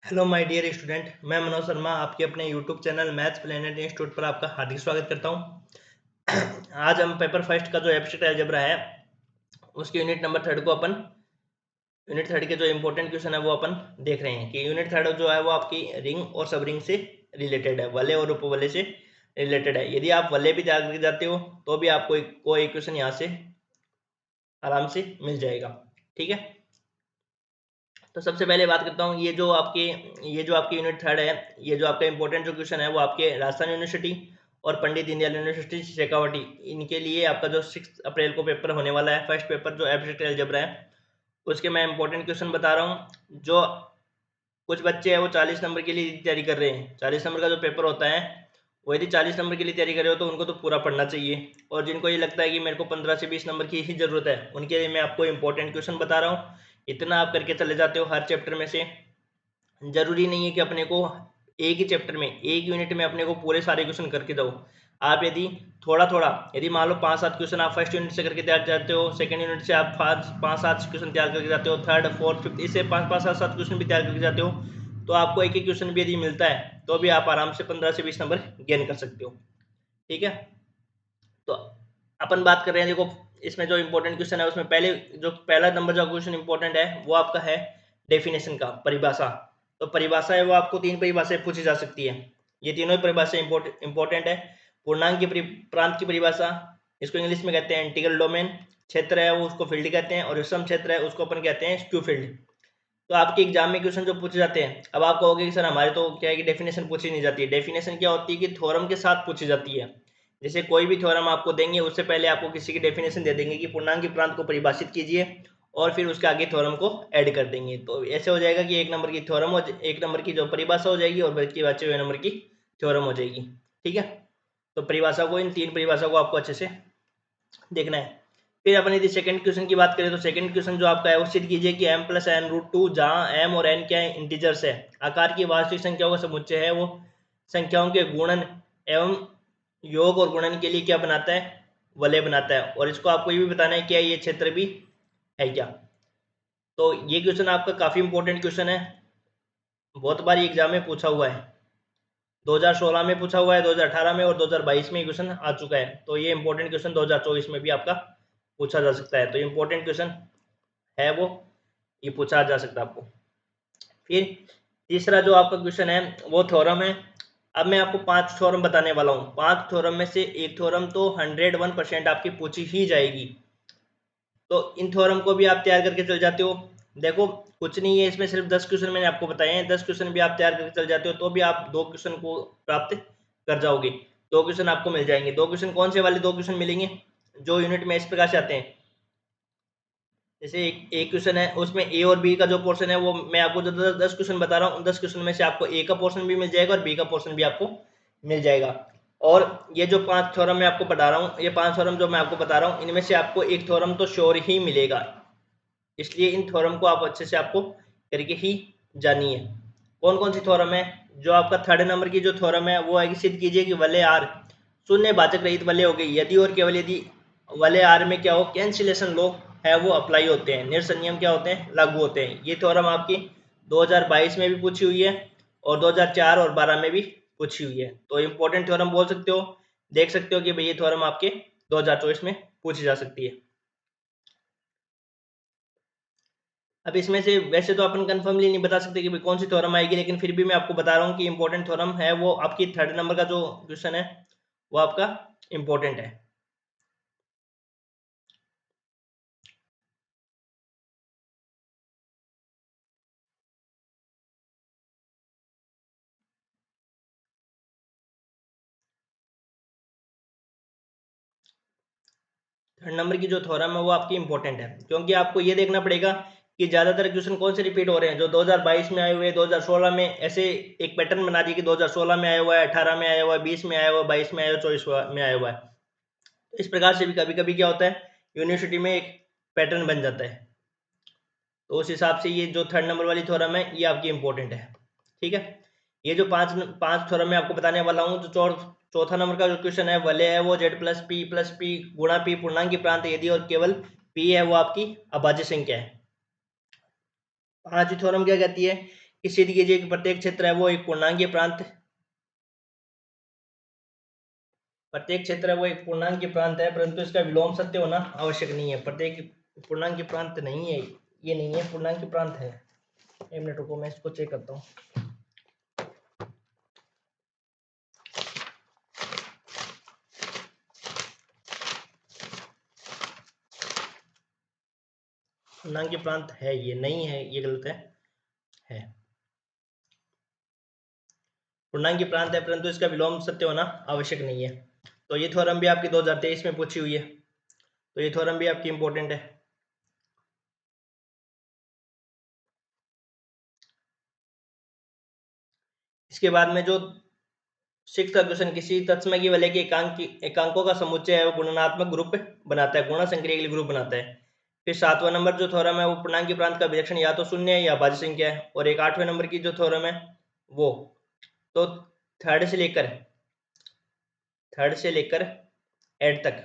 Hello my dear student, मैं मनोज शर्मा आपके अपने YouTube channel maths planet institute पर आपका हार्दिक स्वागत करता हूं। आज हम पेपर फर्स्ट का जो एब्स्ट्रैक्ट अलजेब्रा है उसके यूनिट नंबर थर्ड को अपन यूनिट थर्ड के जो इंपॉर्टेंट क्वेश्चन है वो अपन देख रहे हैं कि यूनिट थर्ड जो है वो आपकी रिंग और सब रिंग से रिलेटेड है, वलय और उपवलय से रिलेटेड है। यदि आप वलय भी तैयार करके जाते हो तो भी आपको कोई क्वेश्चन यहाँ से आराम से मिल जाएगा। ठीक है, तो सबसे पहले बात करता हूँ ये जो आपकी यूनिट थर्ड है, ये जो आपका इंपॉर्टेंट जो क्वेश्चन है वो आपके राजस्थान यूनिवर्सिटी और पंडित दीनदयाल यूनिवर्सिटी शेखावाटी, इनके लिए आपका जो 6 अप्रैल को पेपर होने वाला है, फर्स्ट पेपर जो एब्स्ट्रैक्ट अलजेब्रा है उसके मैं इंपॉर्टेंट क्वेश्चन बता रहा हूँ। जो कुछ बच्चे हैं वो 40 नंबर के लिए तैयारी कर रहे हैं, 40 नंबर का जो पेपर होता है वो यदि 40 नंबर के लिए तैयारी कर रहे हो तो उनको तो पूरा पढ़ना चाहिए। और जिनको ये लगता है कि मेरे को 15 से 20 नंबर की ही ज़रूरत है, उनके लिए मैं आपको इंपॉर्टेंट क्वेश्चन बता रहा हूँ। इतना आप करके चले जाते हो हर चैप्टर में से। जरूरी नहीं है कि अपने को एक ही चैप्टर में एक यूनिट में अपने को पूरे सारे क्वेश्चन करके दो। आप यदि थोड़ा थोड़ा, यदि मान लो 5-7 क्वेश्चन आप फर्स्ट यूनिट से करके तैयार जाते हो, सेकंड यूनिट से आप 5-7 क्वेश्चन तैयार करके जाते हो, थर्ड फोर्थ फिफ्थ इससे 5-5 7-7 क्वेश्चन भी तैयार करके जाते हो, तो आपको एक एक क्वेश्चन भी यदि मिलता है तो भी आप आराम से 15 से 20 नंबर गेन कर सकते हो। ठीक है, तो अपन बात कर रहे हैं, देखो इसमें जो इंपॉर्टेंट क्वेश्चन है उसमें पहला नंबर जो क्वेश्चन इंपॉर्टेंट है वो आपका है डेफिनेशन का, परिभाषा। तो परिभाषा है वो आपको 3 परिभाषाएं पूछी जा सकती है। ये तीनों परिभाषाएं इंपॉर्टेंट है। पूर्णांक की प्रांत की परिभाषा, इसको इंग्लिश में कहते हैं इंटीग्रल डोमेन। क्षेत्र है वो उसको फील्ड कहते हैं, और विषम क्षेत्र है उसको अपन कहते हैं स्क्यू फील्ड। तो आपके एग्जाम में क्वेश्चन जो पूछे जाते हैं, अब आप कहोगे कि सर हमारे तो क्या है कि डेफिनेशन पूछी नहीं जाती है। डेफिनेशन क्या होती है कि थ्योरम के साथ पूछी जाती है। जैसे कोई भी थ्योरम आपको देंगे उससे पहले आपको किसी की डेफिनेशन दे देंगे कि पूर्णांक की प्रांत को परिभाषित कीजिए, और फिर उसके आगे थ्योरम को ऐड कर देंगे। तो ऐसे हो जाएगा कि एक नंबर की जो परिभाषा हो जाएगी और बल्कि बचे हुए नंबर की थ्योरम हो जाएगी। ठीक है, तो परिभाषा को, इन 3 परिभाषा को आपको अच्छे से देखना है। फिर अपन यदि सेकंड क्वेश्चन की बात करें तो सेकंड क्वेश्चन जो आपका है वो सिद्ध कीजिए कि m+n√2, जहां m और n क्या है, इंटीजर्स है, आकार की वास्तविक संख्याओं का समुच्चय है, वो संख्याओं के गुणन एवं योग और गुणन के लिए क्या बनाता है, वलय बनाता है। और इसको आपको ये भी बताना है क्या ये क्षेत्र भी है क्या। तो ये क्वेश्चन आपका काफी इंपॉर्टेंट क्वेश्चन है, बहुत बार एग्जाम में पूछा हुआ है। 2016 में पूछा हुआ है, 2018 में और 2022 में क्वेश्चन आ चुका है। तो ये इंपॉर्टेंट क्वेश्चन 2024 में भी आपका पूछा जा सकता है। तो इंपॉर्टेंट क्वेश्चन है वो, ये पूछा जा सकता है आपको। फिर तीसरा जो आपका क्वेश्चन है वो थ्योरम है। अब मैं आपको 5 थ्योरम बताने वाला हूँ। 5 थ्योरम में से एक थ्योरम तो 101% आपकी पूछी ही जाएगी। तो इन थ्योरम को भी आप तैयार करके चल जाते हो। देखो कुछ नहीं है इसमें, सिर्फ 10 क्वेश्चन मैंने आपको बताए हैं, 10 क्वेश्चन भी आप तैयार करके चल जाते हो तो भी आप 2 क्वेश्चन को प्राप्त कर जाओगे। 2 क्वेश्चन आपको मिल जाएंगे। 2 क्वेश्चन कौन से वाले 2 क्वेश्चन मिलेंगे, जो यूनिट में इस प्रकार से आते हैं। जैसे एक क्वेश्चन है उसमें ए और बी का जो पोर्शन है वो मैं आपको जो 10 क्वेश्चन बता रहा हूँ, 10 क्वेश्चन में से आपको ए का पोर्शन भी मिल जाएगा और बी का पोर्शन भी आपको मिल जाएगा। और ये जो 5 थ्योरम मैं आपको पढ़ा रहा हूँ, ये 5 थ्योरम जो मैं आपको बता रहा हूँ, इनमें से आपको एक थ्योरम तो श्योर ही मिलेगा। इसलिए इन थ्योरम को आप अच्छे से आपको करके ही जानिए। कौन कौन सी थ्योरम है, जो आपका थर्ड नंबर की जो थ्योरम है वो है कि सिद्ध कीजिए कि वलय आर शून्य भाजक रहित वलय हो गई यदि और केवल यदि वलय आर में क्या हो, कैंसिलेशन लॉ है वो अप्लाई होते हैं, निरसंयम क्या होते हैं, लागू होते हैं। ये थ्योरम आपकी 2022 में भी पूछी हुई है और 2004 और 12 में भी पूछी हुई है। तो इंपॉर्टेंट थ्योरम बोल सकते हो, देख सकते हो कि भाई ये थ्योरम आपके 2024 में पूछी जा सकती है। अब इसमें से वैसे तो अपन कंफर्मली नहीं बता सकते कि भाई कौन सी थ्योरम आएगी, लेकिन फिर भी मैं आपको बता रहा हूँ कि इंपॉर्टेंट थ्योरम है वो आपकी थर्ड नंबर का जो क्वेश्चन है वो आपका इंपॉर्टेंट है। थर्ड नंबर की जो थ्योरम है वो आपकी इंपॉर्टेंट है, क्योंकि आपको ये देखना पड़ेगा कि ज्यादातर क्वेश्चन कौन से रिपीट हो रहे हैं, जो 2022 में आए हुए, 2016 में, ऐसे एक पैटर्न बना दिए कि 2016 में आया हुआ है, 18 में आया हुआ है, 20 में आया हुआ है, 22 में आया हुआ है, 24 में आया हुआ है। तो इस प्रकार से भी कभी कभी क्या होता है, यूनिवर्सिटी में एक पैटर्न बन जाता है। तो उस हिसाब से ये जो थर्ड नंबर वाली थ्योरम है ये आपकी इंपॉर्टेंट है। ठीक है, ये जो पांच पांच थ्योरम मैं आपको बताने वाला हूँ, जो चौथा नंबर का जो क्वेश्चन है वलय है वो z+p गुणा p पूर्णांक की प्रांत यदि और केवल p है वो आपकी अभाज्य संख्या है। पांचवी थ्योरम क्या कहती है सिद्ध कीजिए कि प्रत्येक क्षेत्र है वो एक पूर्णांकीय प्रांत है, परंतु इसका विलोम सत्य होना आवश्यक नहीं है। प्रत्येक पूर्णांकीय प्रांत नहीं है, ये नहीं है, पूर्णांकीय प्रांत है। 1 मिनट रुको, मैं इसको चेक करता हूँ। पूर्णांकीय प्रांत है, ये नहीं है, ये गलत है। पूर्णांकीय प्रांत है, परंतु इसका विलोम सत्य होना आवश्यक नहीं है। तो ये थ्योरम भी आपकी 2023 में पूछी हुई है, तो ये थ्योरम भी आपकी इंपॉर्टेंट है। इसके बाद में जो 6th क्वेश्चन, किसी तत्समय की वलय के एकांकों का समुच्चय है वो गुणनात्मक ग्रुप बनाता है, गुणा संक्रिया के लिए ग्रुप बनाता है। फिर 7वां नंबर जो थ्योरम है वो पूर्णांकीय प्रांत का विलक्षण या तो शून्य है या भाज्य संख्या है। और एक 8वें नंबर की जो थ्योरम है वो तो थर्ड से लेकर एड तक,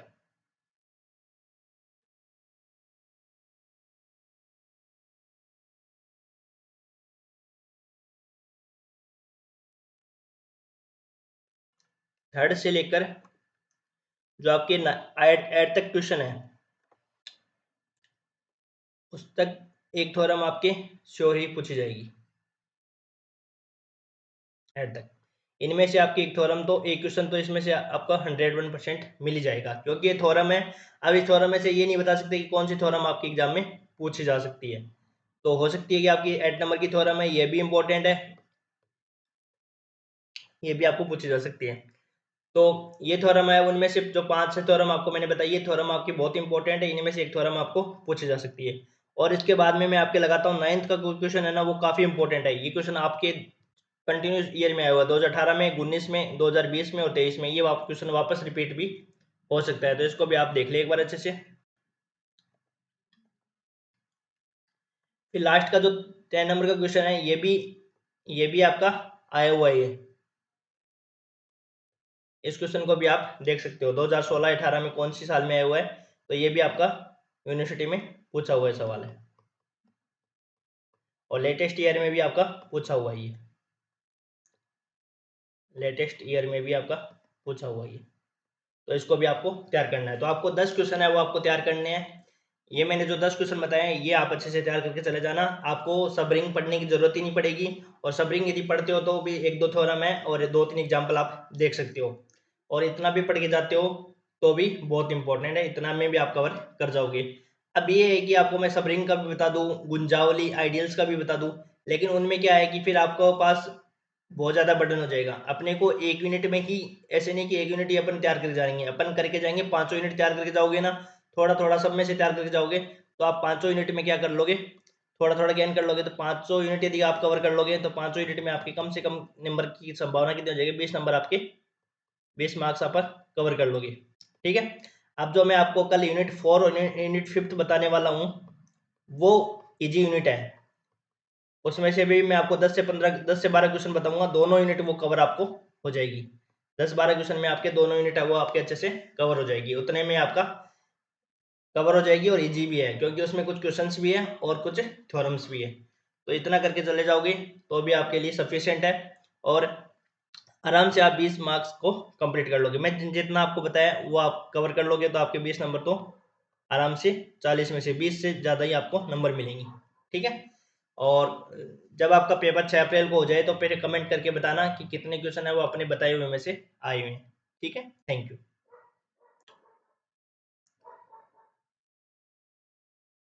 थर्ड से लेकर जो आपके एड तक क्वेश्चन है उस तक एक थ्योरम आपके श्योर ही पूछी जाएगी, एड तक। इनमें से आपकी एक थ्योरम तो एक क्वेश्चन तो इसमें से आपका 101% मिल ही जाएगा, क्योंकि ये थ्योरम है। अब इस थ्योरम में से ये नहीं बता सकते कि कौन सी थ्योरम आपके एग्जाम में पूछी जा सकती है। तो हो सकती है कि आपकी 8 नंबर की थ्योरम है, ये भी इंपॉर्टेंट है, ये भी आपको पूछी जा सकती है। तो ये थ्योरम है, उनमें से जो 5 थ्योरम आपको मैंने बताई, ये थ्योरम आपकी बहुत इंपॉर्टेंट है, इनमें से एक थ्योरम आपको पूछी जा सकती है। और इसके बाद में मैं आपके लगाता हूँ 9th का क्वेश्चन है ना, वो काफी इंपॉर्टेंट है। ये क्वेश्चन आपके कंटिन्यूस ईयर में आया हुआ, 2018 में, 19 में, 2020 में और 23 में, ये क्वेश्चन वापस रिपीट भी हो सकता है। तो इसको भी आप देख ले एक बार अच्छे से। फिर लास्ट का जो 10 नंबर का क्वेश्चन है, ये भी आपका आया हुआ है। इस क्वेश्चन को भी आप देख सकते हो, 2016-18 में कौन सी साल में आया हुआ है, तो ये भी आपका यूनिवर्सिटी में पूछा हुआ है सवाल है, और लेटेस्ट ईयर में भी आपका पूछा हुआ है, ये लेटेस्ट ईयर में भी आपका पूछा हुआ है। तो इसको भी आपको तैयार करना है। तो आपको 10 क्वेश्चन है वो आपको तैयार करने हैं। ये मैंने जो 10 क्वेश्चन बताए हैं ये आप अच्छे से तैयार करके चले जाना, आपको सब रिंग पढ़ने की जरूरत ही नहीं पड़ेगी। और सब रिंग यदि पढ़ते हो तो भी 1-2 थ्योरम है और 2-3 एग्जाम्पल आप देख सकते हो, और इतना भी पढ़ के जाते हो तो भी बहुत इंपॉर्टेंट है, इतना में भी आप कवर कर जाओगे। अब ये है कि आपको मैं सब रिंग का भी बता दूं, गुंजावली आइडियल्स का भी बता दूं, लेकिन उनमें क्या है कि फिर आपको पास बहुत ज़्यादा बर्डन हो जाएगा। अपने को 1 यूनिट में ही, ऐसे नहीं कि 1 यूनिट ही अपन तैयार करके जाएंगे, अपन करके जाएंगे 5 यूनिट तैयार करके जाओगे ना, थोड़ा थोड़ा सब में से तैयार करके जाओगे, तो आप 5 यूनिट में क्या कर लोगे, थोड़ा थोड़ा ज्ञान कर लोगे। तो 500 यूनिट यदि आप कवर कर लोगे तो 500 यूनिट में आपके कम से कम नंबर की संभावना कितनी हो जाएगी, 20 नंबर आपके, 20 मार्क्स आप कवर कर लोगे। ठीक है। अब जो मैं आपको कल यूनिट 4 और यूनिट 5 बताने वाला हूँ वो इजी यूनिट है, उसमें से भी मैं आपको 10 से 12 क्वेश्चन बताऊंगा, दोनों यूनिट वो कवर आपको हो जाएगी। 10-12 क्वेश्चन में आपके दोनों यूनिट है वो आपके अच्छे से कवर हो जाएगी, उतने में आपका कवर हो जाएगी। और इजी भी है क्योंकि उसमें कुछ क्वेश्चंस भी है और कुछ थ्योरम्स भी है, तो इतना करके चले जाओगे तो भी आपके लिए सफिशिएंट है, और आराम से आप 20 मार्क्स को कंप्लीट कर लोगे। मैं जितना आपको बताया वो आप कवर कर लोगे तो आपके 20 नंबर तो आराम से 40 में से 20 से ज़्यादा ही आपको नंबर मिलेंगे। ठीक है। और जब आपका पेपर 6 अप्रैल को हो जाए तो फिर कमेंट करके बताना कि कितने क्वेश्चन है वो अपने बताए हुए में से आए हुए हैं। ठीक है, थैंक यू।